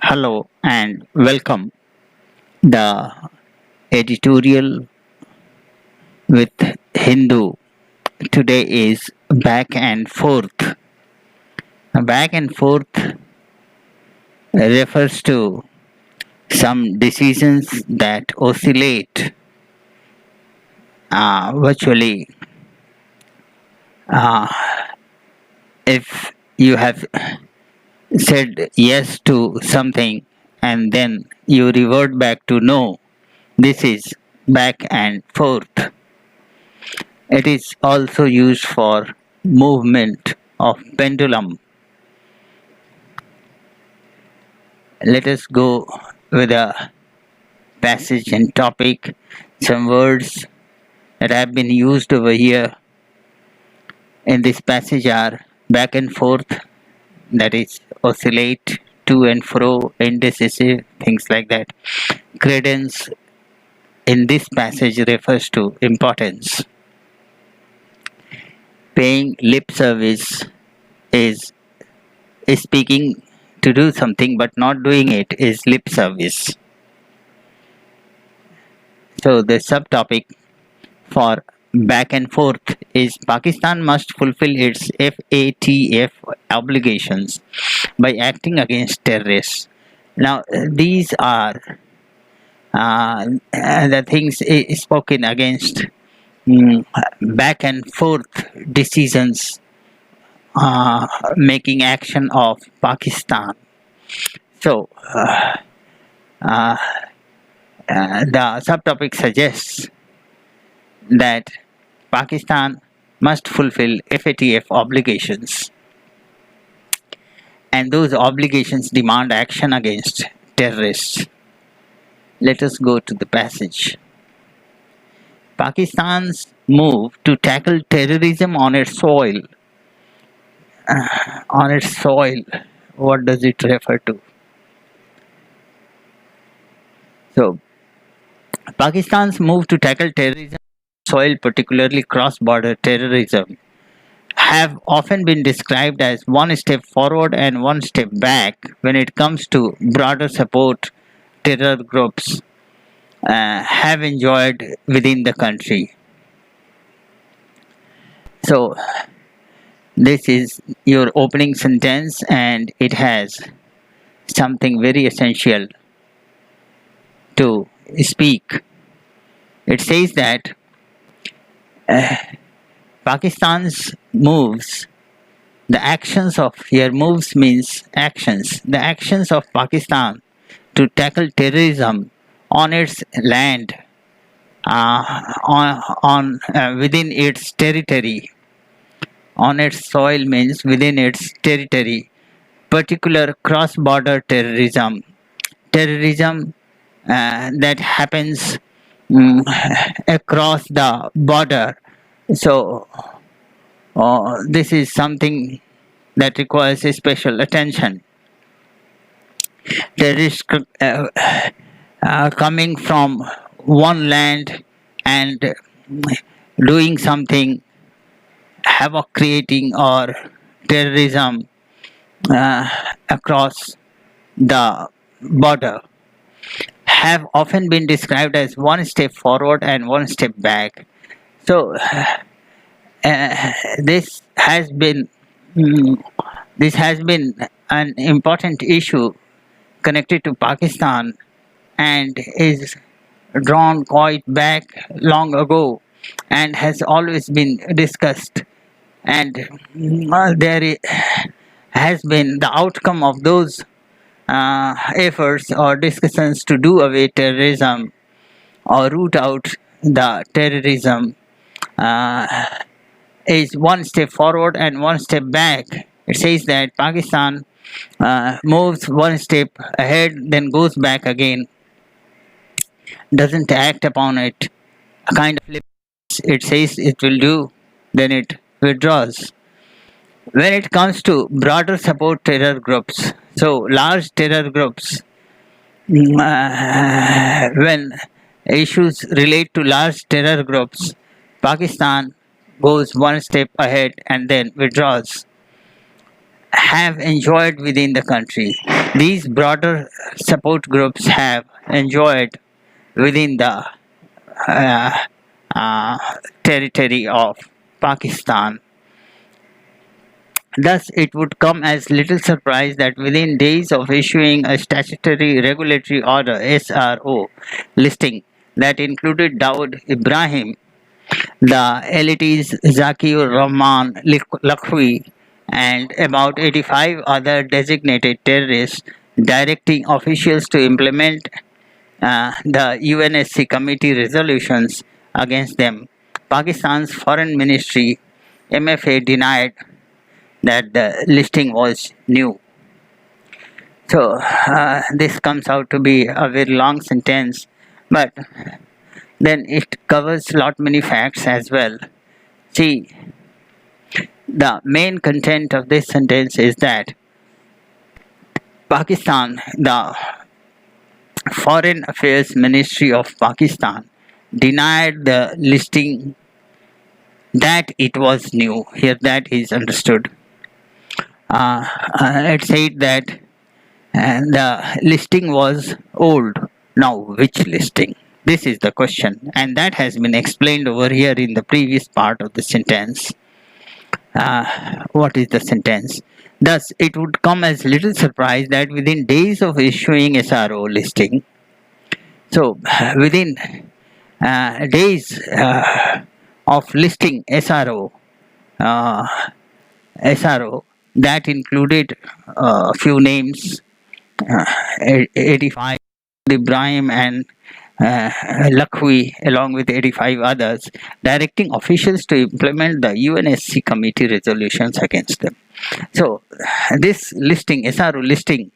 Hello and welcome. The editorial with Hindu today is back and forth. Back and forth refers to some decisions that oscillate virtually. Uh, if you have said yes to something and then you revert back to no, this is back and forth. It is also used for movement of pendulum. Let us go with a passage and topic. Some words that have been used over here in this passage are back and forth, that is, oscillate, to and fro, indecisive, things like that. Credence in this passage refers to importance. Paying lip service is speaking to do something but not doing it is lip service. So the subtopic for back and forth is Pakistan must fulfill its FATF obligations by acting against terrorists. Now, these are the things spoken against back and forth decisions making action of Pakistan. So, uh, the subtopic suggests that Pakistan must fulfill FATF obligations, and those obligations demand action against terrorists. Let us go to the passage. Pakistan's move to tackle terrorism on its soil. On its soil, what does it refer to? So, Pakistan's move to tackle terrorism soil, particularly cross-border terrorism, have often been described as one step forward and one step back when it comes to broader support terror groups have enjoyed within the country. So, this is your opening sentence, and it has something very essential to speak. It says that Pakistan's moves, the actions of here moves means actions, the actions of Pakistan to tackle terrorism on its land, on within its territory, on its soil means within its territory, particular cross-border terrorism, terrorism that happens across the border. So, this is something that requires a special attention. Terrorists coming from one land and doing something havoc creating or terrorism across the border have often been described as one step forward and one step back. So this has been this has been an important issue connected to Pakistan and is drawn quite back long ago and has always been discussed, and has been the outcome of those efforts or discussions to do away terrorism or root out the terrorism is one step forward and one step back. It says that Pakistan moves one step ahead, then goes back again, doesn't act upon it, a kind of it says it will do, then it withdraws. When it comes to broader support terror groups, so large terror groups, when issues relate to large terror groups, Pakistan goes one step ahead and then withdraws. have enjoyed within the country. These broader support groups have enjoyed within the uh, uh, territory of Pakistan. Thus, it would come as little surprise that within days of issuing a statutory regulatory order (SRO) listing that included Dawood Ibrahim, the elites Zakir Rahman Lakhvi, and about 85 other designated terrorists, directing officials to implement the UNSC committee resolutions against them. Pakistan's Foreign Ministry MFA denied that the listing was new. So this comes out to be a very long sentence, but then it covers lot many facts as well. See, the main content of this sentence is that Pakistan, the Foreign Affairs Ministry of Pakistan, denied the listing that it was new. Here, that is understood. It said that the listing was old. Now, which listing? This is the question, and that has been explained over here in the previous part of the sentence. What is the sentence? Thus, it would come as little surprise that within days of issuing SRO listing, so within days of listing uh, SRO, that included a few names, 85 Ibrahim and Lakhvi, along with 85 others, directing officials to implement the UNSC committee resolutions against them. So, this listing, SRO listing,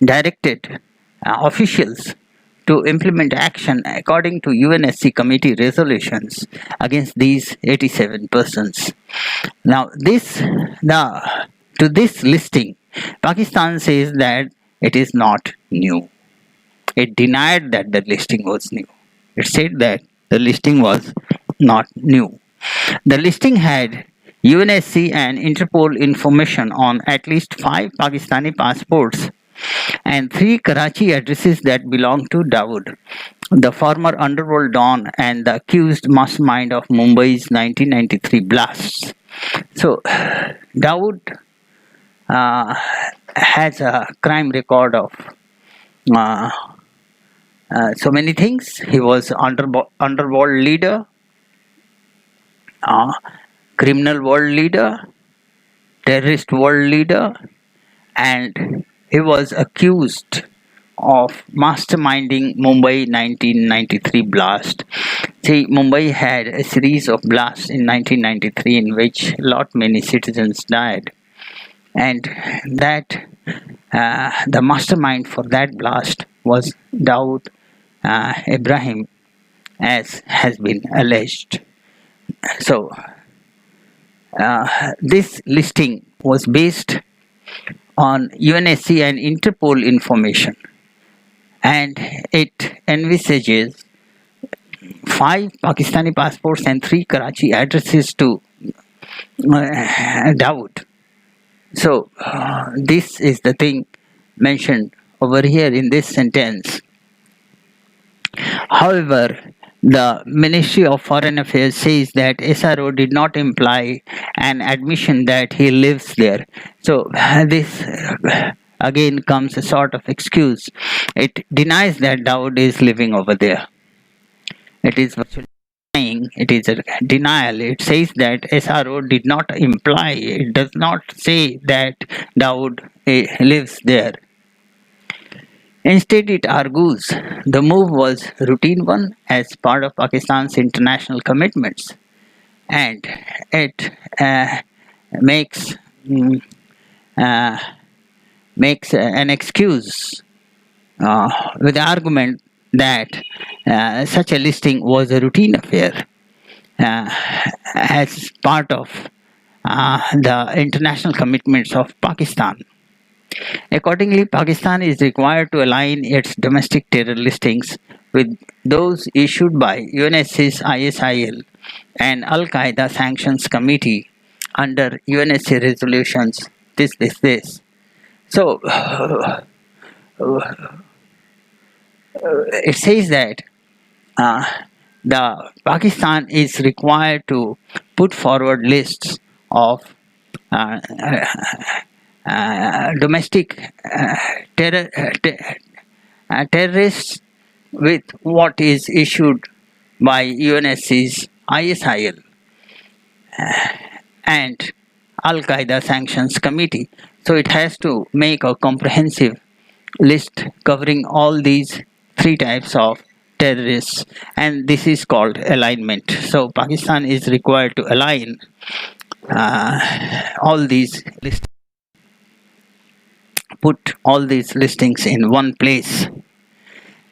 directed officials to implement action according to UNSC committee resolutions against these 87 persons. Now, to this listing, Pakistan says that it is not new. It denied that the listing was new. It said that the listing was not new. The listing had UNSC and Interpol information on at least 5 Pakistani passports and 3 Karachi addresses that belonged to Dawood, the former underworld don and the accused mastermind of Mumbai's 1993 blasts. So, Dawood has a crime record of uh, so many things. He was underworld leader, criminal world leader, terrorist world leader, and he was accused of masterminding Mumbai 1993 blast. See, Mumbai had a series of blasts in 1993 in which lot many citizens died, and that the mastermind for that blast was Dawood Ibrahim, as has been alleged. So, this listing was based on UNSC and Interpol information, and it envisages 5 Pakistani passports and 3 Karachi addresses to Dawood. So, this is the thing mentioned over here in this sentence. However, the Ministry of Foreign Affairs says that SRO did not imply an admission that he lives there. So, this again comes a sort of excuse. It denies that Dawood is living over there. It is virtually denying, it is a denial. It says that SRO did not imply, it does not say that Dawood lives there. Instead, it argues the move was routine one as part of Pakistan's international commitments, and it makes an excuse with the argument that such a listing was a routine affair as part of the international commitments of Pakistan. Accordingly, Pakistan is required to align its domestic terror listings with those issued by UNSC's ISIL and Al Qaeda Sanctions Committee under UNSC resolutions, this. So it says that uh, the Pakistan is required to put forward lists of uh, domestic terror, terrorists with what is issued by UNSC's ISIL and Al Qaeda Sanctions Committee. So it has to make a comprehensive list covering all these three types of terrorists, and this is called alignment. So Pakistan is required to align all these lists, put all these listings in one place.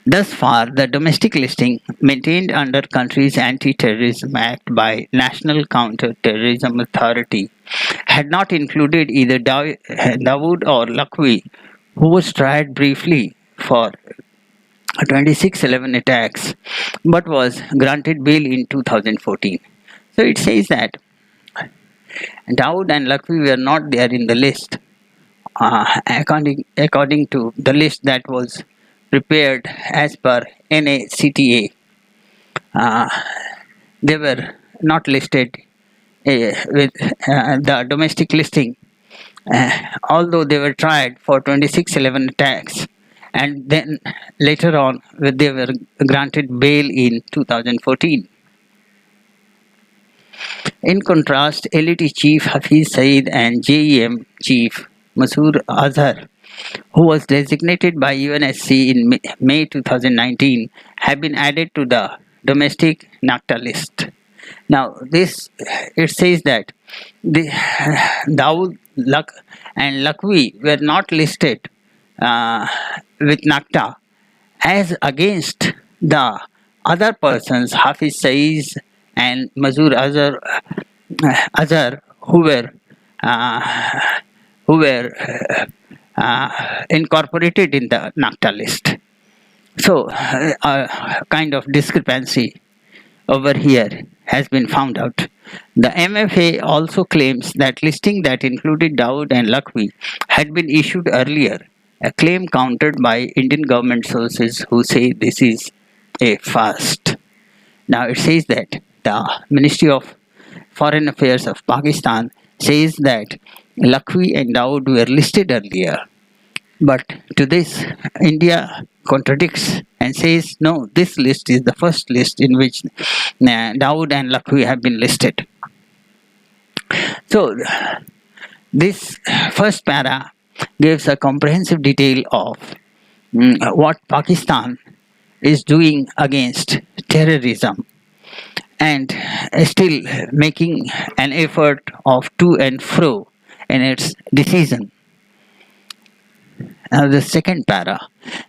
Thus far, the domestic listing maintained under country's Anti-Terrorism Act by National Counter-Terrorism Authority had not included either Dawood or Lakhvi, who was tried briefly for 26/11 attacks but was granted bail in 2014. So it says that Dawood and Lakhvi were not there in the list according to the list that was prepared as per NACTA. They were not listed with the domestic listing, although they were tried for 26/11 attacks, and then later on they were granted bail in 2014. In contrast, LET Chief Hafiz Saeed and JEM Chief Masood Azhar, who was designated by UNSC in May 2019, have been added to the domestic NACTA list. Now, this it says that the Dawood and Lakhvi were not listed with NACTA as against the other persons, Hafiz Saeed and Masood Azhar, who were incorporated in the NACTA list. So, a kind of discrepancy over here has been found out. The MFA also claims that listing that included Dawood and Lakhvi had been issued earlier, a claim countered by Indian government sources who say this is a first. Now it says that the Ministry of Foreign Affairs of Pakistan says that Lakhvi and Dawood were listed earlier. But to this, India contradicts and says, no, this list is the first list in which Dawood and Lakhvi have been listed. So, this first para gives a comprehensive detail of what Pakistan is doing against terrorism and still making an effort of to and fro in its decision. The second para,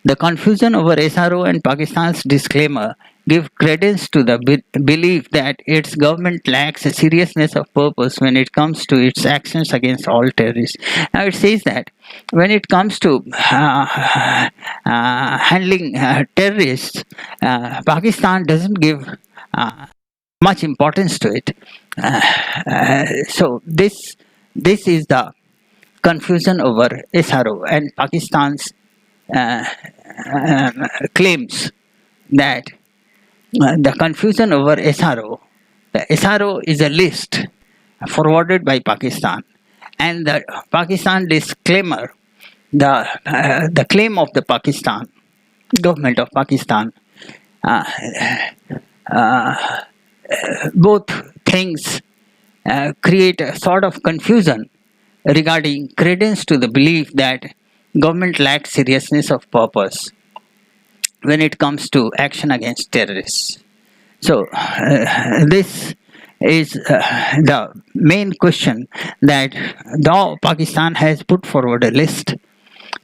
the confusion over SRO and Pakistan's disclaimer give credence to the belief that its government lacks a seriousness of purpose when it comes to its actions against all terrorists. Now it says that when it comes to handling terrorists, Pakistan doesn't give much importance to it. So this is the confusion over SRO, and Pakistan's claims that the confusion over SRO, the SRO is a list forwarded by Pakistan, and the Pakistan disclaimer, the claim of the Pakistan government of Pakistan, both things create a sort of confusion regarding credence to the belief that government lacks seriousness of purpose when it comes to action against terrorists. So this is the main question, that though Pakistan has put forward a list,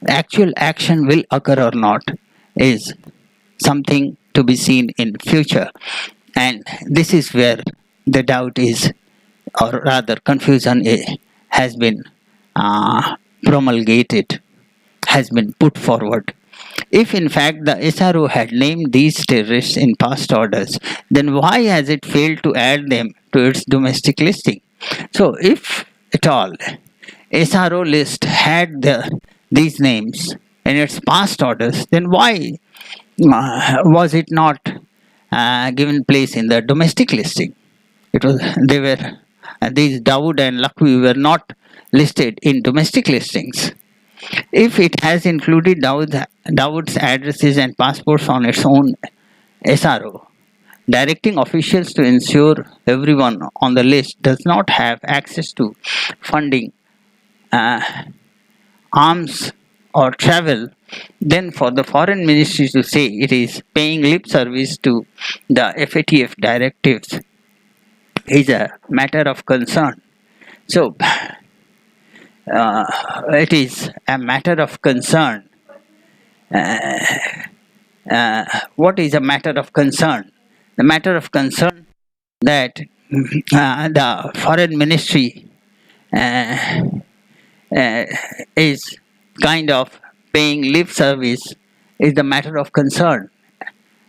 actual action will occur or not is something to be seen in future, and this is where the doubt is, or rather confusion has been promulgated, has been put forward. If in fact the SRO had named these terrorists in past orders, then why has it failed to add them to its domestic listing? So if at all SRO list had these names in its past orders, then why was it not given place in the domestic listing? It was they were these Dawood and Lakwi were not listed in domestic listings. If it has included Dawood's addresses and passports on its own SRO, directing officials to ensure everyone on the list does not have access to funding, uh, arms, or travel, then for the foreign ministry to say it is paying lip service to the FATF directives is a matter of concern. So, it is a matter of concern. What is a matter of concern? The matter of concern that the foreign ministry uh, is kind of paying lip service is the matter of concern.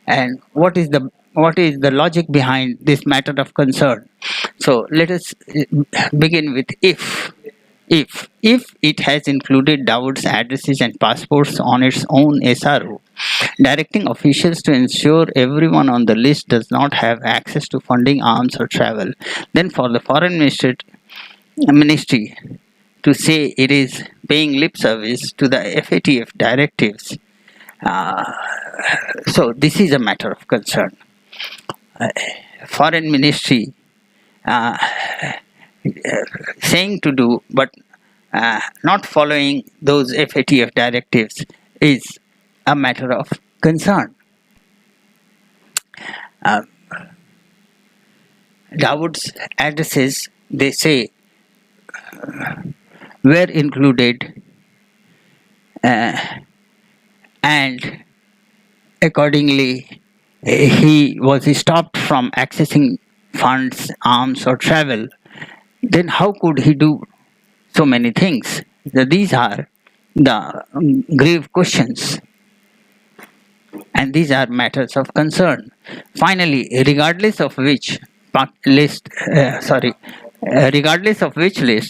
And what is the logic behind this matter of concern? So let us begin with if it has included Dawood's addresses and passports on its own SRO, directing officials to ensure everyone on the list does not have access to funding, arms, or travel, then for the foreign ministry to say it is paying lip service to the FATF directives. So this is a matter of concern. Foreign ministry saying to do but not following those FATF directives is a matter of concern. Dawood's addresses, they say, were included, and accordingly he was stopped from accessing funds, arms, or travel. Then how could he do so many things? These are the grave questions, and these are matters of concern. Finally, regardless of which list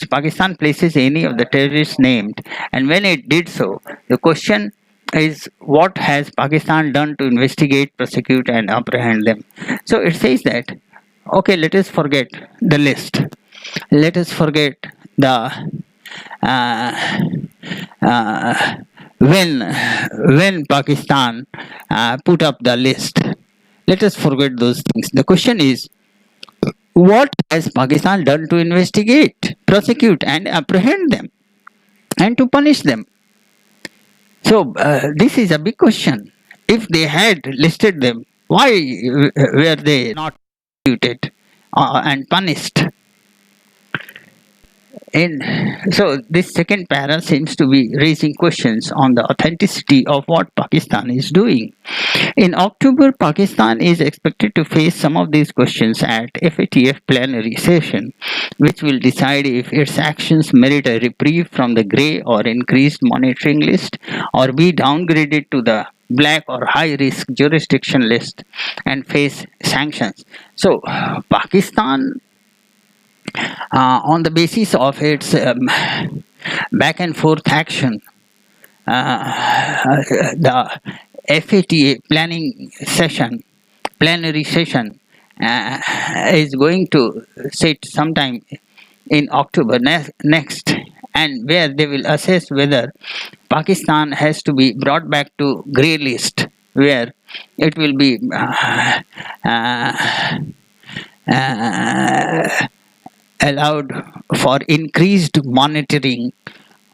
Pakistan places any of the terrorists named, and when it did so, the question is what has Pakistan done to investigate, prosecute, and apprehend them? So it says that, okay, let us forget the list. Let us forget the when Pakistan put up the list. Let us forget those things. The question is, what has Pakistan done to investigate, prosecute, and apprehend them, and to punish them? So this is a big question. If they had listed them, why were they not prosecuted and punished? So this second para seems to be raising questions on the authenticity of what Pakistan is doing. In October, Pakistan is expected to face some of these questions at FATF plenary session, which will decide if its actions merit a reprieve from the grey or increased monitoring list, or be downgraded to the black or high risk jurisdiction list and face sanctions. So Pakistan, on the basis of its back and forth action, the FATA plenary session is going to sit sometime in October next, and where they will assess whether Pakistan has to be brought back to grey list, where it will be allowed for increased monitoring,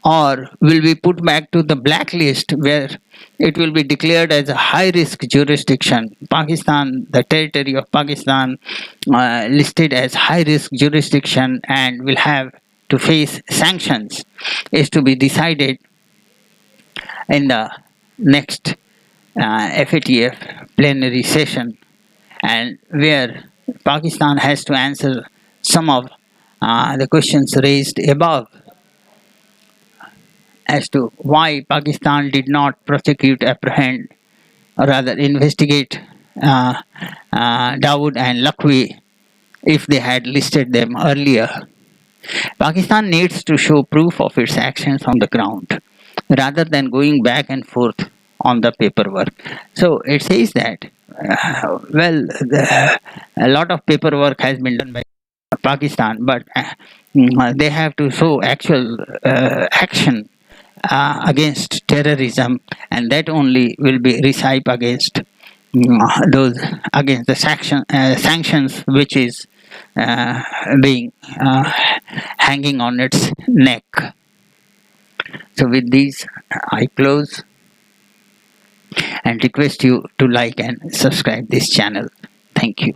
or will be put back to the blacklist, where it will be declared as a high risk jurisdiction. Pakistan, the territory of Pakistan, listed as high risk jurisdiction and will have to face sanctions, is to be decided in the next FATF plenary session, and where Pakistan has to answer some of the questions raised above as to why Pakistan did not prosecute, apprehend, or rather investigate Dawood and Lakwi if they had listed them earlier. Pakistan needs to show proof of its actions on the ground rather than going back and forth on the paperwork. So it says that, a lot of paperwork has been done by Pakistan, but they have to show actual action against terrorism, and that only will be recipe against those against the sanctions which is uh, being hanging on its neck. So with these, I close and request you to like and subscribe this channel. Thank you.